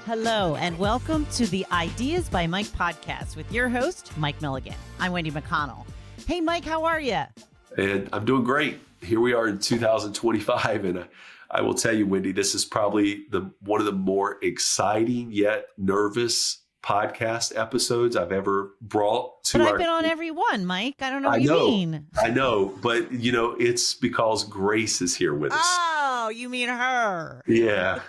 Hello, and welcome to the Ideas by Mike podcast with your host, Mike Milligan. I'm Wendy McConnell. Hey, Mike, how are you? And I'm doing great. Here we are in 2025, and I will tell you, Wendy, this is probably one of the more exciting yet nervous podcast episodes I've ever brought to. But I've been on every one, Mike. I don't know what you mean. I know, but it's because Grace is here with us. Oh, you mean her? Yeah.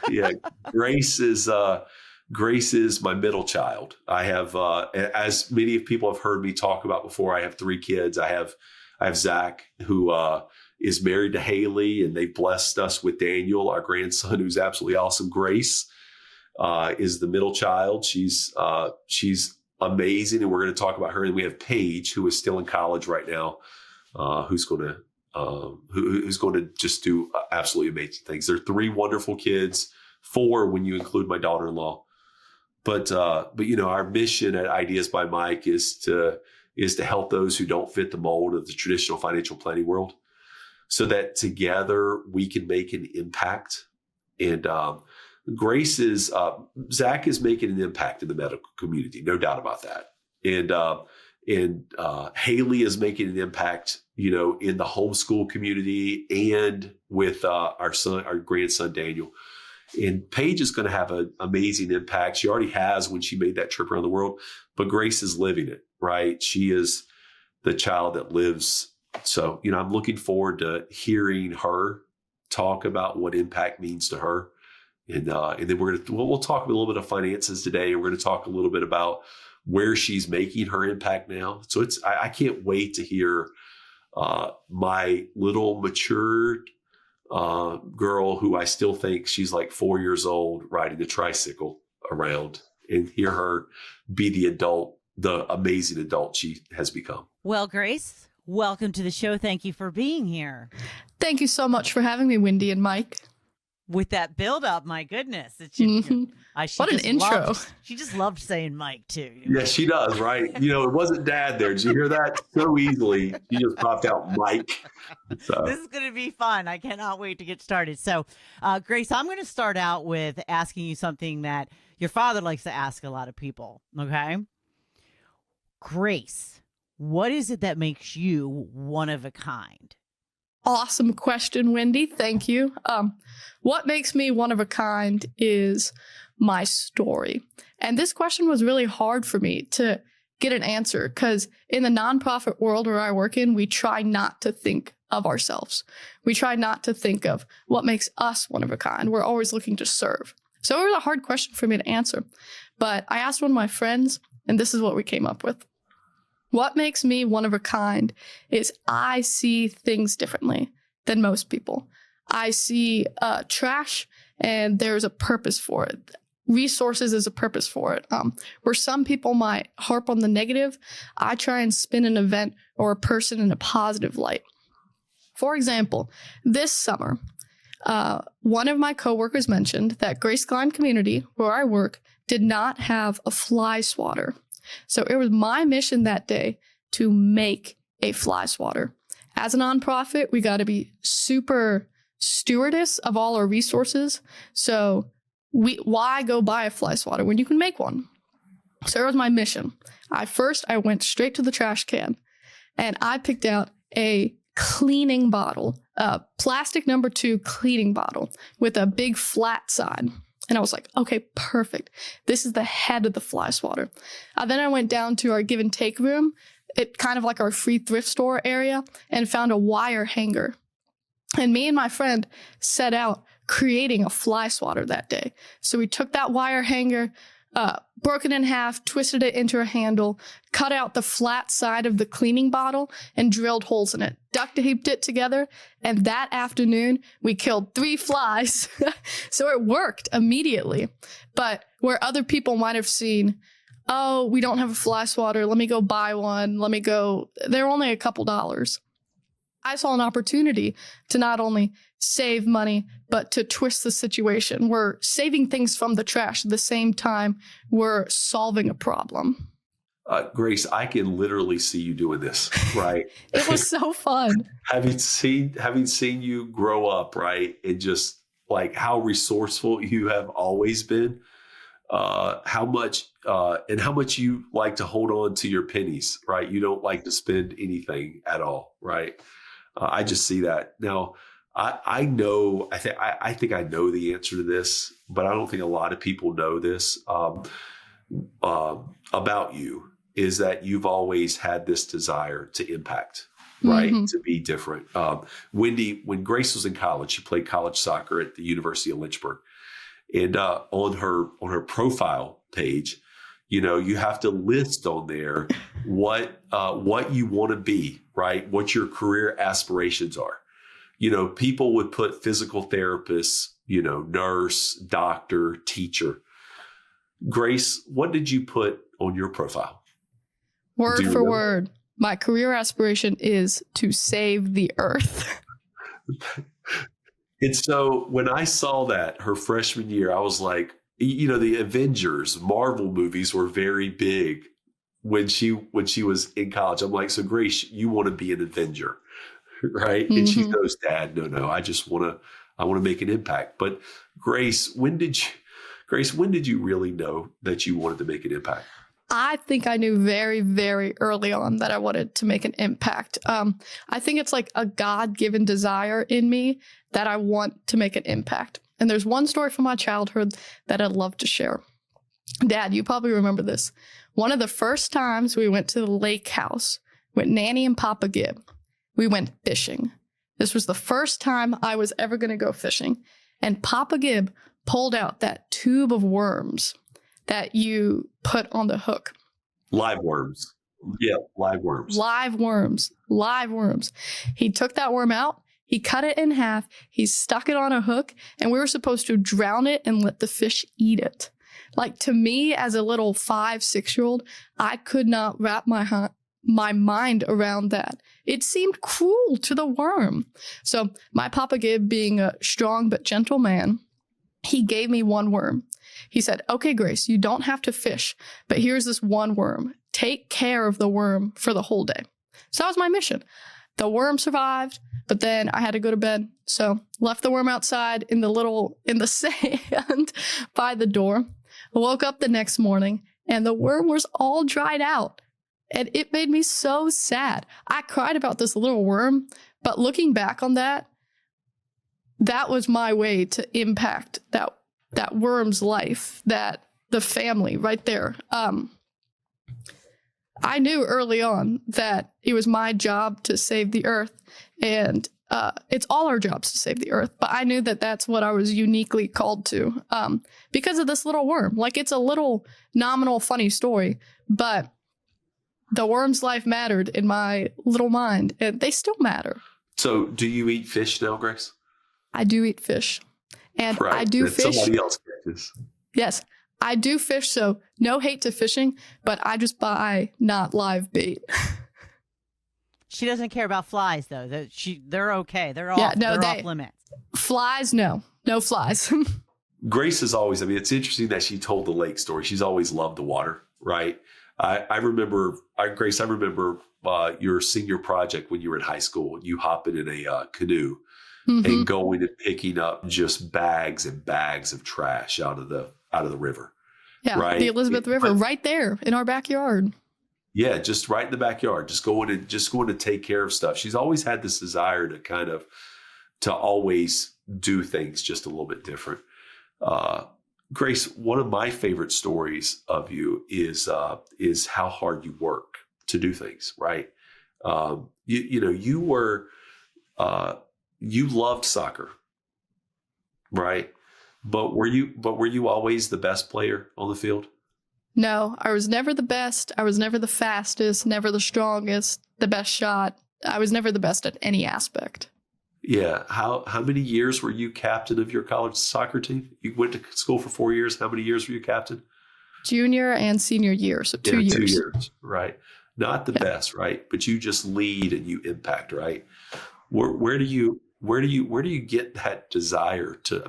Grace is my middle child. I have, as many people have heard me talk about before, I have 3 kids. I have Zach, who is married to Haley, and they blessed us with Daniel, our grandson, who's absolutely awesome. Grace is the middle child. She's amazing, and we're going to talk about her. And we have Paige, who is still in college right now, who's going to just do absolutely amazing things. They're 3 wonderful kids, 4 when you include my daughter-in-law. But our mission at Ideas by Mike is to help those who don't fit the mold of the traditional financial planning world, so that together we can make an impact. And Zach is making an impact in the medical community, no doubt about that. And Haley is making an impact, in the homeschool community and with our grandson, Daniel. And Paige is going to have an amazing impact. She already has when she made that trip around the world, but Grace is living it, right? She is the child that lives. So, I'm looking forward to hearing her talk about what impact means to her. And then we'll talk a little bit of finances today. And we're going to talk a little bit about where she's making her impact now. So I can't wait to hear my little mature girl, who I still think she's like 4 years old, riding a tricycle around, and hear her be the amazing adult she has become. Well, Grace, welcome to the show. Thank you for being here. Thank you so much for having me, Wendy and Mike. With that build up, my goodness. What an intro. She just loved saying Mike too. Yes, she does, right? It wasn't Dad there. Did you hear that? So easily. She just popped out Mike. So. This is going to be fun. I cannot wait to get started. So, Grace, I'm going to start out with asking you something that your father likes to ask a lot of people, okay? Grace, what is it that makes you one of a kind? Awesome question, Wendy. Thank you. What makes me one of a kind is my story. And this question was really hard for me to get an answer, because in the nonprofit world where I work in, we try not to think of ourselves. We try not to think of what makes us one of a kind. We're always looking to serve. So it was a hard question for me to answer. But I asked one of my friends, and this is what we came up with. What makes me one of a kind is I see things differently than most people. I see trash, and there's a purpose for it. Resources is a purpose for it. Where some people might harp on the negative, I try and spin an event or a person in a positive light. For example, this summer, one of my coworkers mentioned that Grace Klein Community, where I work, did not have a fly swatter. So it was my mission that day to make a fly swatter. As a nonprofit, we got to be super stewardess of all our resources. So why go buy a fly swatter when you can make one? So it was my mission. I went straight to the trash can, and I picked out a cleaning bottle, a plastic number 2 cleaning bottle with a big flat side. And I was like, okay, perfect. This is the head of the fly swatter. Then I went down to our give and take room, kind of like our free thrift store area, and found a wire hanger. And me and my friend set out creating a fly swatter that day. So we took that wire hanger, broke it in half, twisted it into a handle, cut out the flat side of the cleaning bottle, and drilled holes in it, duct taped it together. And that afternoon, we killed 3 flies. So it worked immediately. But where other people might have seen, oh, we don't have a fly swatter, let me go buy one, they're only a couple dollars. I saw an opportunity to not only save money, but to twist the situation. We're saving things from the trash at the same time we're solving a problem. Grace, I can literally see you doing this, right? It was so fun. having seen you grow up, right? And just like how resourceful you have always been. how much you like to hold on to your pennies, right? You don't like to spend anything at all, right? I just see that. Now, I know, I think I know the answer to this, but I don't think a lot of people know this about you, is that you've always had this desire to impact, right? Mm-hmm. To be different. Wendy, when Grace was in college, she played college soccer at the University of Lynchburg. And on her profile page, you have to list on there what you want to be, right? What your career aspirations are. People would put physical therapist, nurse, doctor, teacher. Grace, what did you put on your profile? Word for word, my career aspiration is to save the earth. And so when I saw that her freshman year, I was like, the Avengers, Marvel movies were very big when she was in college. I'm like, so Grace, you want to be an Avenger, right? Mm-hmm. And she goes, Dad, no, I want to make an impact. But Grace, when did you really know that you wanted to make an impact? I think I knew very, very early on that I wanted to make an impact. I think it's like a God-given desire in me that I want to make an impact. And there's one story from my childhood that I'd love to share. Dad, you probably remember this. One of the first times we went to the lake house with Nanny and Papa Gib, we went fishing. This was the first time I was ever going to go fishing. And Papa Gib pulled out that tube of worms that you put on the hook. Live worms. Yeah, live worms. Live worms. He took that worm out. He cut it in half. He stuck it on a hook, and we were supposed to drown it and let the fish eat it. Like, to me, as a little 5-6-year-old, I could not wrap my mind around that. It seemed cruel to the worm. So my Papa Gib, being a strong but gentle man, he gave me one worm. He said, okay, Grace, you don't have to fish, but here's this one worm. Take care of the worm for the whole day. So that was my mission. The worm survived, but then I had to go to bed. So left the worm outside in the sand by the door. I woke up the next morning and the worm was all dried out. And it made me so sad. I cried about this little worm, but looking back on that was my way to impact that worm's life, that the family right there. I knew early on that it was my job to save the earth, and it's all our jobs to save the earth, but I knew that that's what I was uniquely called to because of this little worm. Like, it's a little nominal funny story, but the worm's life mattered in my little mind, and they still matter. So do you eat fish now, Grace? I do eat fish. And right. I do that fish. Somebody else catches. Yes, I do fish. So no hate to fishing, but I just buy not live bait. She doesn't care about flies, though. They're okay. They're off limits. Flies, no flies. Grace is always, it's interesting that she told the lake story. She's always loved the water, right? I remember, Grace, your senior project when you were in high school. You hopping in a canoe and going and picking up just bags and bags of trash out of the river. Yeah, right? The Elizabeth River, right there in our backyard. Yeah, just right in the backyard, just going to take care of stuff. She's always had this desire to always do things just a little bit different. Grace, one of my favorite stories of you is how hard you work to do things, right? You loved soccer, right? But were you always the best player on the field? No, I was never the best. I was never the fastest, never the strongest, the best shot. I was never the best at any aspect. Yeah. How many years were you captain of your college soccer team? You went to school for 4 years. How many years were you captain? Junior and senior year, so 2 years. 2 years, right? Not the best, right? But you just lead and you impact, right? Where do you get that desire to?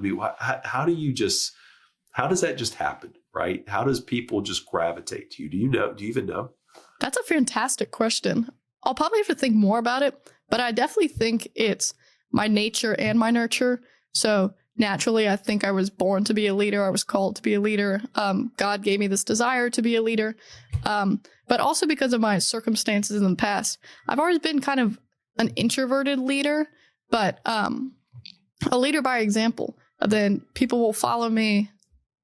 How does that just happen, right? How does people just gravitate to you? Do you know? Do you even know? That's a fantastic question. I'll probably have to think more about it, but I definitely think it's my nature and my nurture. So naturally. I think I was born to be a leader. I was called to be a leader. God gave me this desire to be a leader. But also because of my circumstances in the past, I've always been kind of an introverted leader, but a leader by example. Then people will follow me.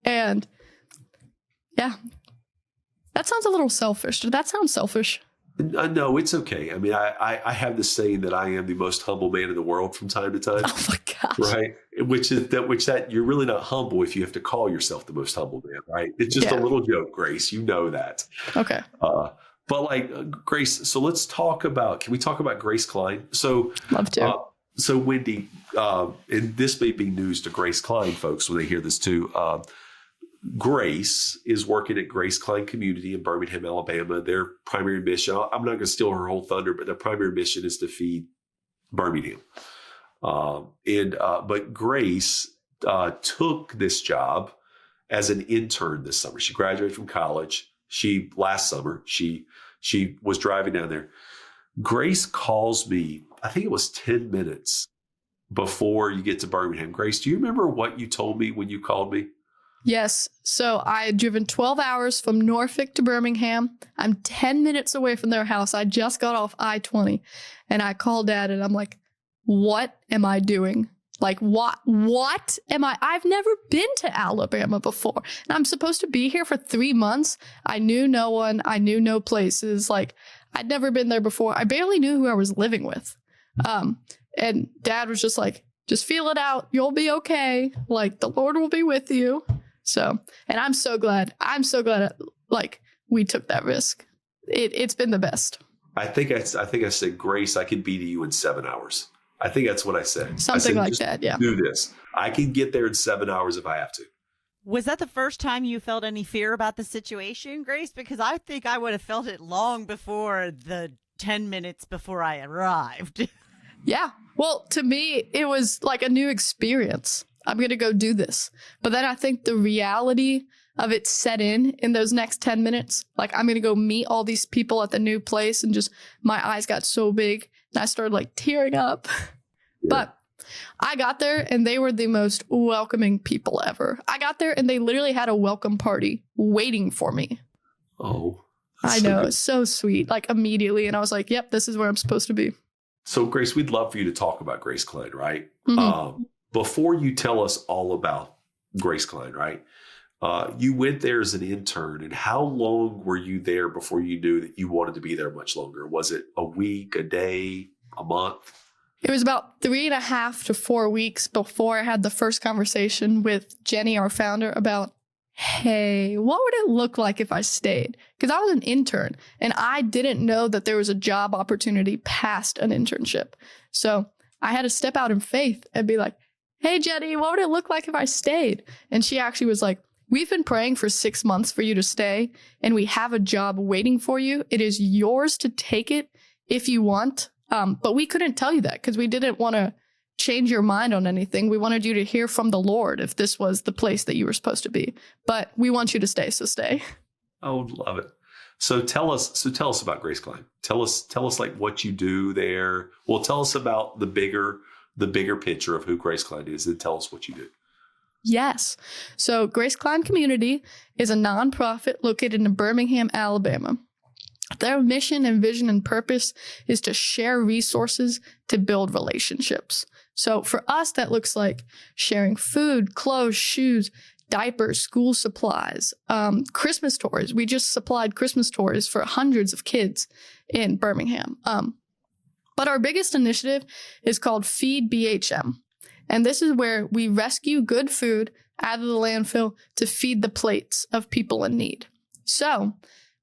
And yeah, that sounds a little selfish. Did that sound selfish? No, it's okay. I mean, I have this saying that I am the most humble man in the world from time to time. Oh my gosh. Right. Which that you're really not humble if you have to call yourself the most humble man, right? It's just a little joke, Grace. You know that. Okay. But like Grace, so can we talk about Grace Klein? So love to. So Wendy, and this may be news to Grace Klein folks when they hear this too. Grace is working at Grace Klein Community in Birmingham, Alabama. Their primary mission, I'm not going to steal her whole thunder, but their primary mission is to feed Birmingham. But Grace took this job as an intern this summer. She graduated from college. Last summer, she was driving down there. Grace calls me, I think it was 10 minutes before you get to Birmingham. Grace, do you remember what you told me when you called me? Yes. So I had driven 12 hours from Norfolk to Birmingham. I'm 10 minutes away from their house. I just got off I-20 and I called Dad and I'm like, what am I doing? Like, what am I? I've never been to Alabama before. And I'm supposed to be here for 3 months. I knew no one. I knew no places. Like, I'd never been there before. I barely knew who I was living with. And Dad was just like, just feel it out. You'll be okay. Like, the Lord will be with you. So, and I'm so glad, like, we took that risk. It's been the best. I think I said, Grace, I can be to you in 7 hours. I think that's what I said. Something like that, yeah. Do this. I can get there in 7 hours if I have to. Was that the first time you felt any fear about the situation, Grace? Because I think I would have felt it long before the 10 minutes before I arrived. Yeah. Well, to me, it was like a new experience. I'm going to go do this. But then I think the reality of it set in those next 10 minutes. Like, I'm going to go meet all these people at the new place, and just my eyes got so big and I started like tearing up. Yeah. But I got there and they were the most welcoming people ever. I got there and they literally had a welcome party waiting for me. Oh, I know. It's so sweet. Like, immediately. And I was like, yep, this is where I'm supposed to be. So Grace, we'd love for you to talk about Grace Klein, right? Mm-hmm. Before you tell us all about Grace Klein, right? You went there as an intern, and how long were you there before you knew that you wanted to be there much longer? Was it a week, a day, a month? It was about 3.5 to 4 weeks before I had the first conversation with Jenny, our founder, about, hey, what would it look like if I stayed? Because I was an intern and I didn't know that there was a job opportunity past an internship. So I had to step out in faith and be like, hey, Jenny, what would it look like if I stayed? And she actually was like, we've been praying for 6 months for you to stay, and we have a job waiting for you. It is yours to take it if you want. But we couldn't tell you that because we didn't want to change your mind on anything. We wanted you to hear from the Lord if this was the place that you were supposed to be. But we want you to stay, so stay. I would love it. So tell us about Grace Klein. Tell us like what you do there. Well, tell us about the bigger picture of who Grace Klein is, and tell us what you do. Yes. So Grace Klein Community is a nonprofit located in Birmingham, Alabama. Their mission and vision and purpose is to share resources to build relationships. So for us, that looks like sharing food, clothes, shoes, diapers, school supplies, Christmas toys. We just supplied Christmas toys for hundreds of kids in Birmingham. But our biggest initiative is called Feed BHM. And this is where we rescue good food out of the landfill to feed the plates of people in need. So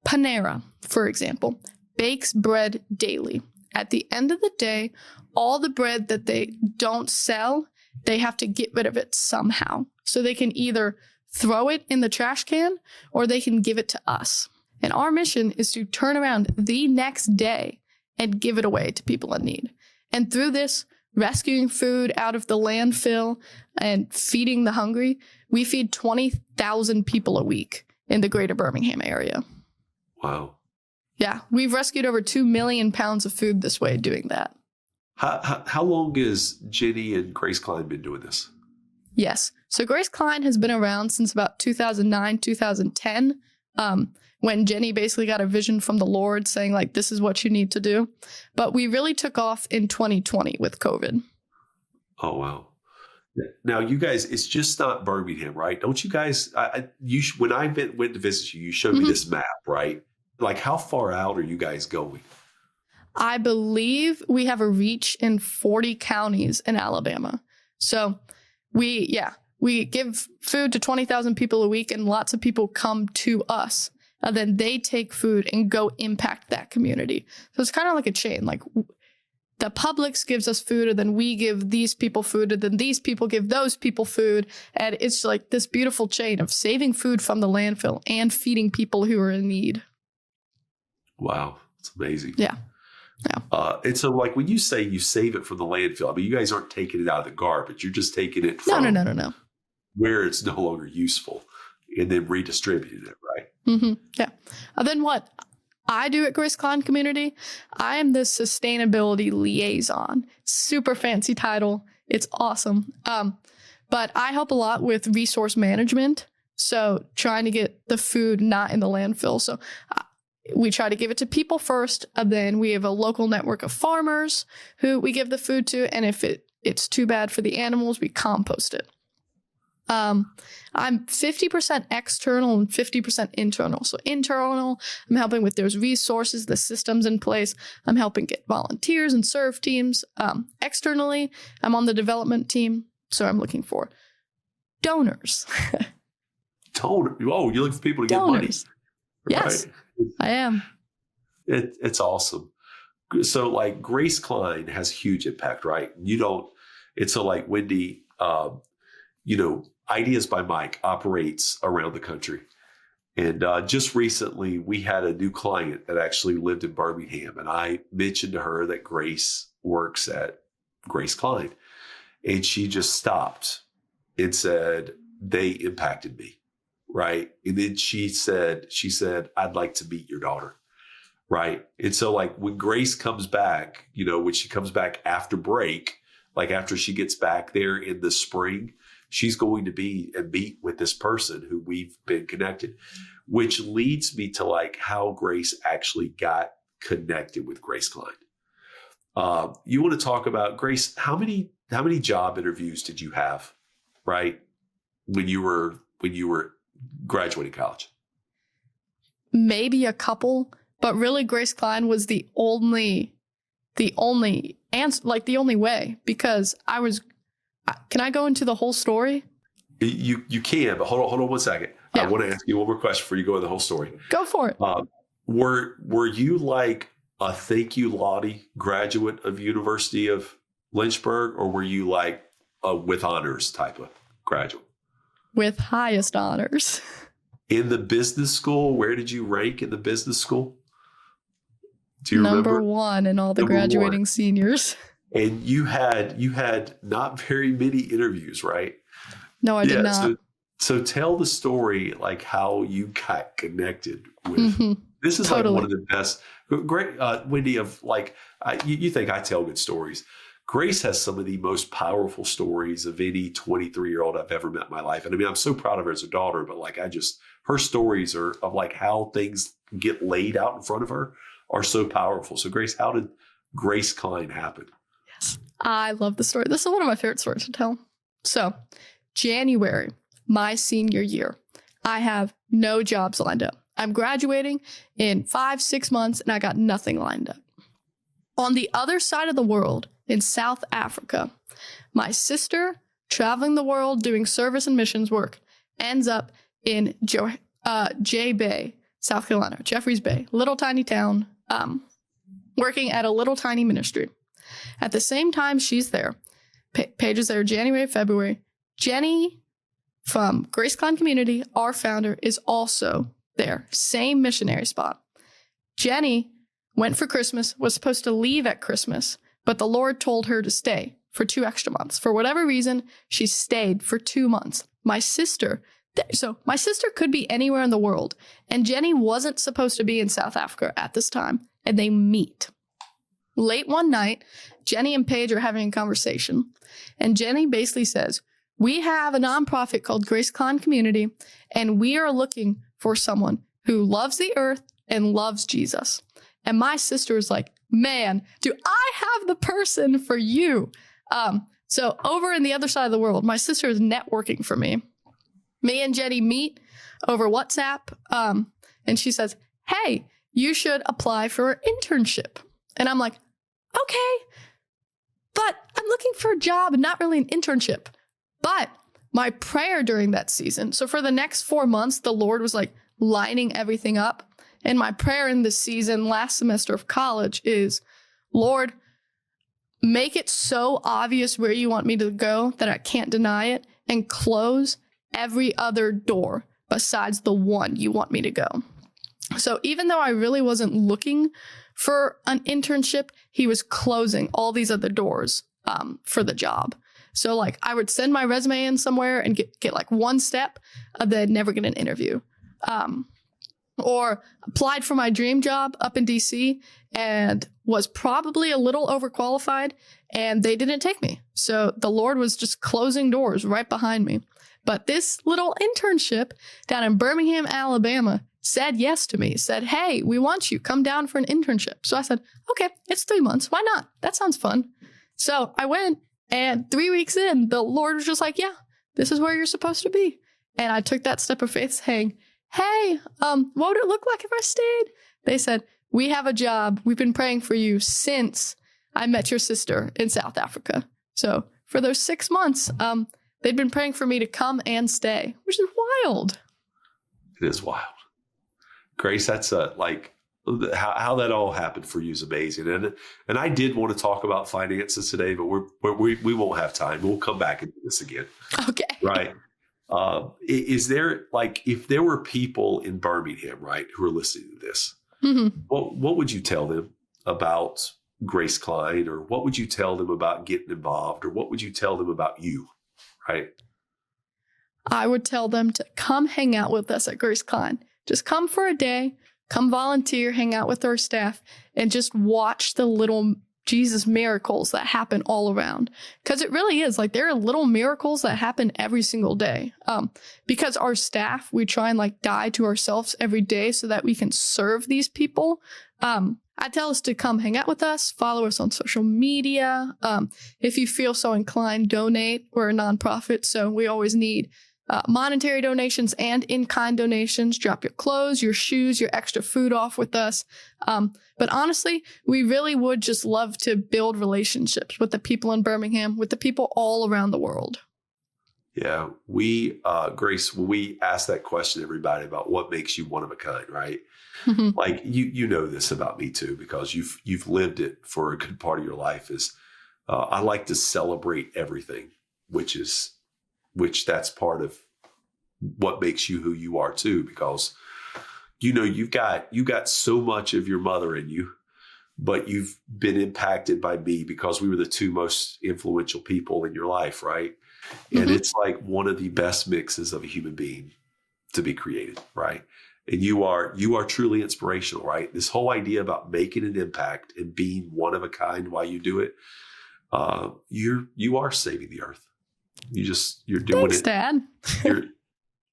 Panera, for example, bakes bread daily. At the end of the day, all the bread that they don't sell, they have to get rid of it somehow. So they can either throw it in the trash can or they can give it to us. And our mission is to turn around the next day and give it away to people in need. And through this, rescuing food out of the landfill and feeding the hungry, we feed 20,000 people a week in the greater Birmingham area. Wow. Yeah, we've rescued over 2 million pounds of food this way doing that. How long has Jenny and Grace Klein been doing this? Yes. So Grace Klein has been around since about 2009, 2010, when Jenny basically got a vision from the Lord saying, like, this is what you need to do. But we really took off in 2020 with COVID. Oh, wow. Now, you guys, it's just not Birmingham, right? Don't you guys, when I went to visit you, you showed me this map, right? Like, how far out are you guys going? I believe we have a reach in 40 counties in Alabama. So we give food to 20,000 people a week, and lots of people come to us. And then they take food and go impact that community. So it's kind of like a chain. Like, the Publix gives us food, and then we give these people food, and then these people give those people food. And it's like this beautiful chain of saving food from the landfill and feeding people who are in need. Wow. It's amazing. Yeah. And so, like, when you say you save it from the landfill, I mean, you guys aren't taking it out of the garbage. You're just taking it from No. where it's no longer useful and then redistributing it, right? Mm-hmm. Yeah. And then what I do at Grace Klein Community, I am the sustainability liaison. Super fancy title. It's awesome. But I help a lot with resource management. So trying to get the food not in the landfill. So we try to give it to people first, and then we have a local network of farmers who we give the food to. And if it's too bad for the animals, we compost it. I'm 50% external and 50% internal. So internal, I'm helping with those resources, the systems in place. I'm helping get volunteers and serve teams. Externally, I'm on the development team. So I'm looking for donors. Oh, you look for people to get Donors. money. Yes, Right? I am. It's awesome. So, like, Grace Klein has huge impact, right? It's so, like, Wendy, Ideas by Mike operates around the country. And just recently, we had a new client that actually lived in Birmingham. And I mentioned to her that Grace works at Grace Klein. And she just stopped and said, they impacted me, right? And then she said, I'd like to meet your daughter, right? And so, like, when Grace comes back, when she comes back after break, like after she gets back there in the spring, she's going to be and meet with this person who we've been connected, which leads me to, like, how Grace actually got connected with Grace Klein. You want to talk about, Grace, how many job interviews did you have, right, when you were graduating college? Maybe a couple, but really Grace Klein was the only answer, like the only way, because can I go into the whole story? You can, but hold on 1 second. Yeah. I want to ask you one more question before you go into the whole story. Go for it. Were you like a thank you Lottie graduate of University of Lynchburg, or were you like a with honors type of graduate? With highest honors. In the business school, where did you rank in the business school? Do you Number remember? 1 in all the Number graduating 1. Seniors. And you had not very many interviews, right? No, I did not. So tell the story, like how you got connected with. This is Totally. like one of the best. Great, Wendy. Of like, you think I tell good stories? Grace has some of the most powerful stories of any 23-year-old I've ever met in my life. And I mean, I'm so proud of her as a daughter, but like, her stories are of like how things get laid out in front of her are so powerful. So Grace, how did Grace Klein happen? Yes, I love the story. This is one of my favorite stories to tell. So, January, my senior year, I have no jobs lined up. I'm graduating in 5-6 months, and I got nothing lined up. On the other side of the world, in South Africa, my sister, traveling the world doing service and missions work, ends up in J Bay, South Carolina, Jeffreys Bay, little tiny town, working at a little tiny ministry. At the same time she's there, Paige's there January, February. Jenny from Grace Klein Community, our founder, is also there. Same missionary spot. Jenny went for Christmas, was supposed to leave at Christmas, but the Lord told her to stay for 2 extra months. For whatever reason, she stayed for 2 months. My sister could be anywhere in the world, and Jenny wasn't supposed to be in South Africa at this time, and they meet. Late one night, Jenny and Paige are having a conversation, and Jenny basically says, we have a nonprofit called Grace Klein Community, and we are looking for someone who loves the earth and loves Jesus. And my sister is like, man, do I have the person for you? So over in the other side of the world, my sister is networking for me. Me and Jenny meet over WhatsApp, and she says, hey, you should apply for an internship. And I'm like, okay, but I'm looking for a job and not really an internship. But my prayer during that season, so for the next 4 months, the Lord was like lining everything up. And my prayer in this season, last semester of college, is, Lord, make it so obvious where you want me to go that I can't deny it, and close every other door besides the one you want me to go. So even though I really wasn't looking for an internship, he was closing all these other doors for the job. So like I would send my resume in somewhere and get like one step, then never get an interview. Or applied for my dream job up in DC and was probably a little overqualified, and they didn't take me. So the Lord was just closing doors right behind me. But this little internship down in Birmingham, Alabama said yes to me, said, hey, we want you, come down for an internship. So I said, okay, it's 3 months. Why not? That sounds fun. So I went, and 3 weeks in, the Lord was just like, yeah, this is where you're supposed to be. And I took that step of faith saying, hey, what would it look like if I stayed? They said, we have a job. We've been praying for you since I met your sister in South Africa. So for those 6 months, they'd been praying for me to come and stay, which is wild. It is wild. Grace, that's like how that all happened for you is amazing. And I did want to talk about finances today, but we won't have time. We'll come back and do this again. Okay. Right. Is there, like, if there were people in Birmingham, right, who are listening to this, what would you tell them about Grace Klein, or what would you tell them about getting involved, or what would you tell them about you, right? I would tell them to come hang out with us at Grace Klein. Just come for a day, come volunteer, hang out with our staff, and just watch the little Jesus miracles that happen all around. Because it really is like there are little miracles that happen every single day. Because our staff, we try and like die to ourselves every day so that we can serve these people. I tell us to come hang out with us, follow us on social media. If you feel so inclined, donate. We're a nonprofit, so we always need monetary donations and in-kind donations. Drop your clothes, your shoes, your extra food off with us. But honestly, we really would just love to build relationships with the people in Birmingham, with the people all around the world. Yeah, Grace, when we ask that question to everybody about what makes you one of a kind, right? Like you know this about me too, because you've lived it for a good part of your life. Is I like to celebrate everything, which that's part of what makes you who you are too, because you know you got so much of your mother in you, but you've been impacted by me because we were the two most influential people in your life, right? And it's like one of the best mixes of a human being to be created, right? And you are truly inspirational, right? This whole idea about making an impact and being one of a kind while you do it, you are saving the earth. You're doing Thanks, it. Dad.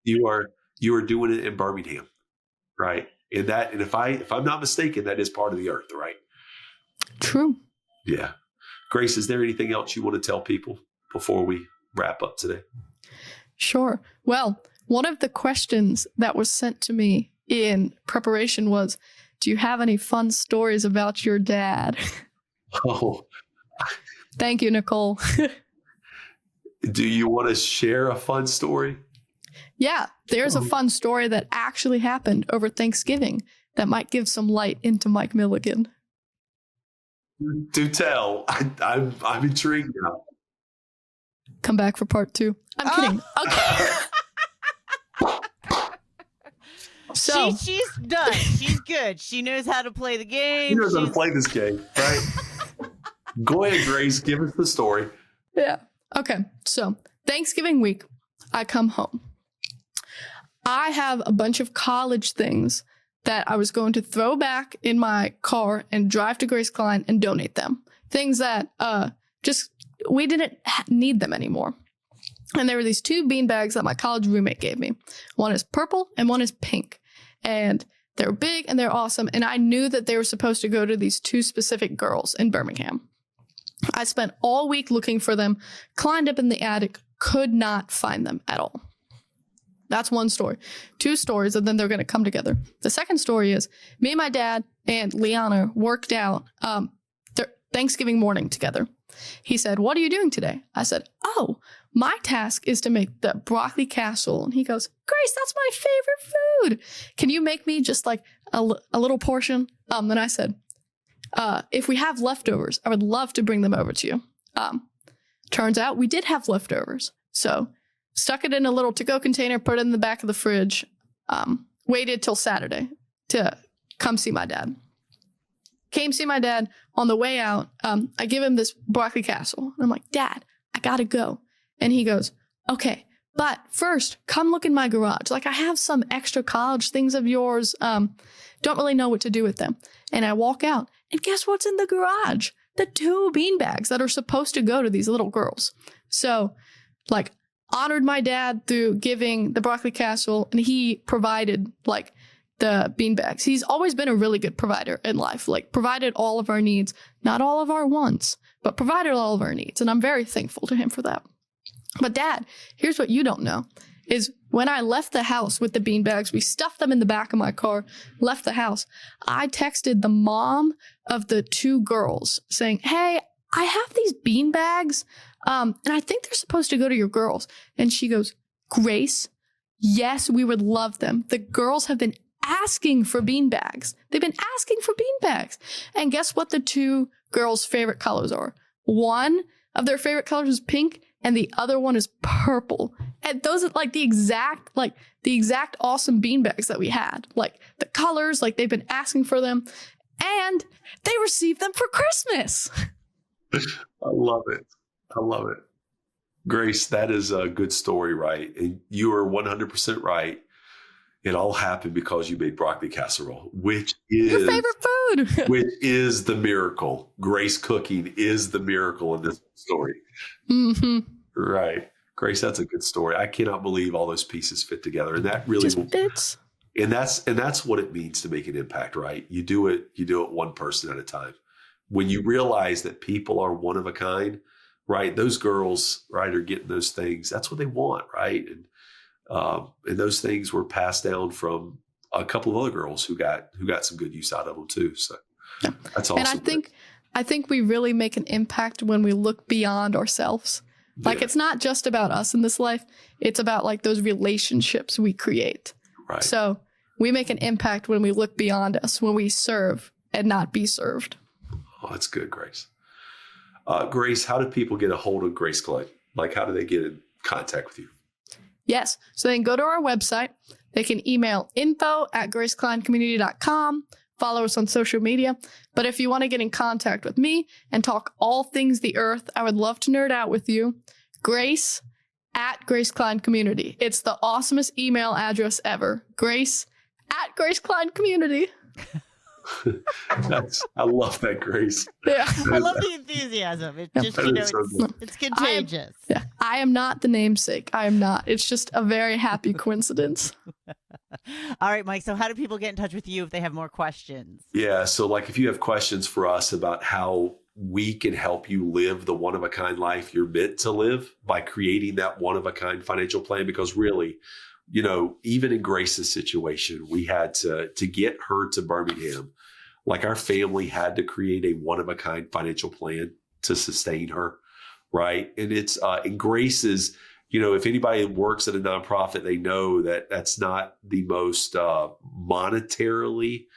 you are doing it in Birmingham, right? And if I'm not mistaken, that is part of the earth, right? True. Yeah. Grace, is there anything else you want to tell people before we wrap up today? Sure. Well, one of the questions that was sent to me in preparation was, do you have any fun stories about your dad? Oh. Thank you, Nicole. Do you want to share a fun story? Yeah, there's a fun story that actually happened over Thanksgiving that might give some light into Mike Milligan. Do tell. I'm intrigued now. Come back for part 2. I'm kidding. Okay. So she's done. She's good. She knows how to play the game. She knows how to play this game, right? Go ahead, Grace. Give us the story. Yeah. Okay. So Thanksgiving week, I come home. I have a bunch of college things that I was going to throw back in my car and drive to Grace Klein and donate them. Things that we didn't need them anymore. And there were these 2 bean bags that my college roommate gave me. One is purple and one is pink. And they're big and they're awesome. And I knew that they were supposed to go to these 2 specific girls in Birmingham. I spent all week looking for them, climbed up in the attic, could not find them at all. That's one story. 2 stories, and then they're going to come together. The second story is me and my dad and Liana worked out their Thanksgiving morning together. He said, "What are you doing today?" I said, "Oh, my task is to make the broccoli casserole." And he goes, "Grace, that's my favorite food. Can you make me just like a little portion?" Then I said, "If we have leftovers, I would love to bring them over to you." Turns out we did have leftovers. So stuck it in a little to-go container, put it in the back of the fridge, waited till Saturday to come see my dad. Came see my dad. On the way out, I give him this broccoli casserole. And I'm like, "Dad, I gotta go." And he goes, "Okay, but first, come look in my garage. Like, I have some extra college things of yours. Don't really know what to do with them." And I walk out, and guess what's in the garage? The 2 bean bags that are supposed to go to these little girls. So, like, honored my dad through giving the broccoli casserole, and he provided, like, the bean bags. He's always been a really good provider in life, like, provided all of our needs, not all of our wants, but provided all of our needs. And I'm very thankful to him for that. But Dad, here's what you don't know, is when I left the house with the bean bags, we stuffed them in the back of my car, left the house. I texted the mom of the 2 girls saying, "Hey, I have these bean bags, and I think they're supposed to go to your girls." And she goes, "Grace, yes, we would love them. The girls have been asking for bean bags. They've been asking for bean bags." And guess what the 2 girls' favorite colors are? One of their favorite colors is pink, and the other one is purple. And those are like the exact awesome bean bags that we had. Like, the colors, like, they've been asking for them, and they received them for Christmas. I love it. I love it. Grace, that is a good story, right? And you are 100% right. It all happened because you made broccoli casserole, which is your favorite food. which is the miracle. Grace cooking is the miracle in this story. Mm-hmm. Right. Grace, that's a good story. I cannot believe all those pieces fit together. And that really just fits. And that's what it means to make an impact, right? You do it one person at a time. When you realize that people are one of a kind, right? Those girls, right, are getting those things. That's what they want, right? And those things were passed down from a couple of other girls who got some good use out of them too. So that's awesome. And I think we really make an impact when we look beyond ourselves. Like, it's not just about us in this life. It's about, like, those relationships we create. Right. So we make an impact when we look beyond us, when we serve and not be served. Oh, that's good, Grace. Grace, how do people get a hold of Grace Klein? Like, how do they get in contact with you? Yes. So they can go to our website. They can email info@gracekleincommunity.com. Follow us on social media. But if you want to get in contact with me and talk all things the earth, I would love to nerd out with you. Grace at Grace Klein Community. It's the awesomest email address ever. Grace at Grace Klein Community. I love that, Grace. Yeah. I love the enthusiasm. It's just, it's contagious. I am not the namesake. I am not. It's just a very happy coincidence. All right, Mike. So how do people get in touch with you if they have more questions? Yeah. So, like, if you have questions for us about how we can help you live the one-of-a-kind life you're meant to live by creating that one-of-a-kind financial plan, because really, even in Grace's situation, we had to get her to Birmingham. Like, our family had to create a one-of-a-kind financial plan to sustain her, right? And it's and Grace's, if anybody works at a nonprofit, they know that that's not the most monetarily.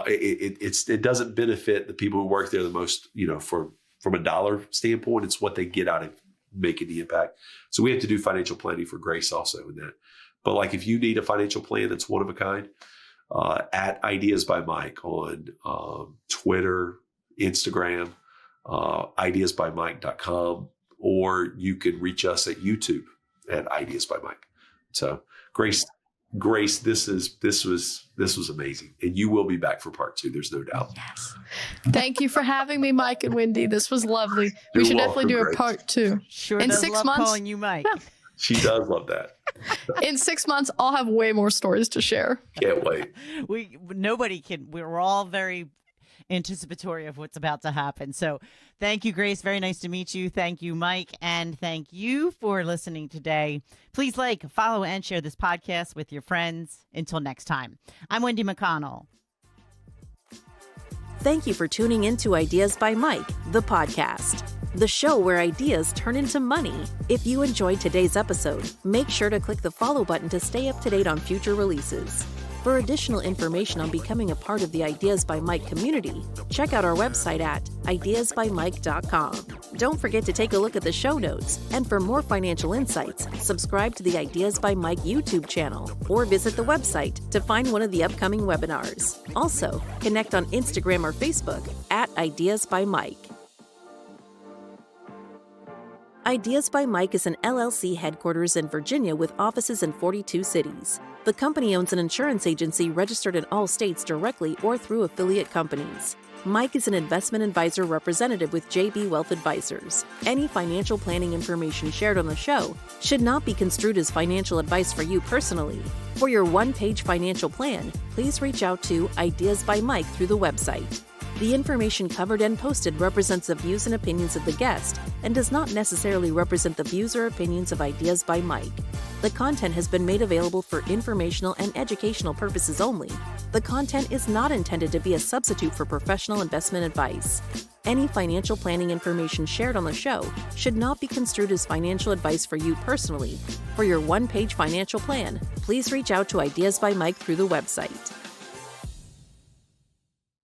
It doesn't benefit the people who work there the most. From a dollar standpoint, it's what they get out of making the impact. So we have to do financial planning for Grace also in that. But, like, if you need a financial plan that's one of a kind, at Ideas by Mike on Twitter, Instagram, ideasbymike.com, or you can reach us at YouTube at Ideas by Mike. So, Grace, Grace, this was amazing, and you will be back for part 2. There's no doubt. Yes. Thank you for having me, Mike and Wendy. This was lovely. We You're should welcome, definitely do a Grace. part 2. Sure In does 6 love months, calling you Mike. She does love that. in 6 months, I'll have way more stories to share. Can't wait. We're all very anticipatory of what's about to happen. So thank you, Grace. Very nice to meet you. Thank you, Mike. And thank you for listening today. Please follow, and share this podcast with your friends. Until next time, I'm Wendy McConnell. Thank you for tuning in to Ideas by Mike, the podcast, the show where ideas turn into money. If you enjoyed today's episode, make sure to click the follow button to stay up to date on future releases. For additional information on becoming a part of the Ideas by Mike community, check out our website at ideasbymike.com. Don't forget to take a look at the show notes, and for more financial insights, subscribe to the Ideas by Mike YouTube channel or visit the website to find one of the upcoming webinars. Also, connect on Instagram or Facebook at Ideas by Mike. Ideas by Mike is an LLC headquarters in Virginia with offices in 42 cities. The company owns an insurance agency registered in all states directly or through affiliate companies. Mike is an investment advisor representative with JB Wealth Advisors. Any financial planning information shared on the show should not be construed as financial advice for you personally. For your one-page financial plan, please reach out to Ideas by Mike through the website. The information covered and posted represents the views and opinions of the guest and does not necessarily represent the views or opinions of Ideas by Mike. The content has been made available for informational and educational purposes only. The content is not intended to be a substitute for professional investment advice. Any financial planning information shared on the show should not be construed as financial advice for you personally. For your one-page financial plan, please reach out to Ideas by Mike through the website.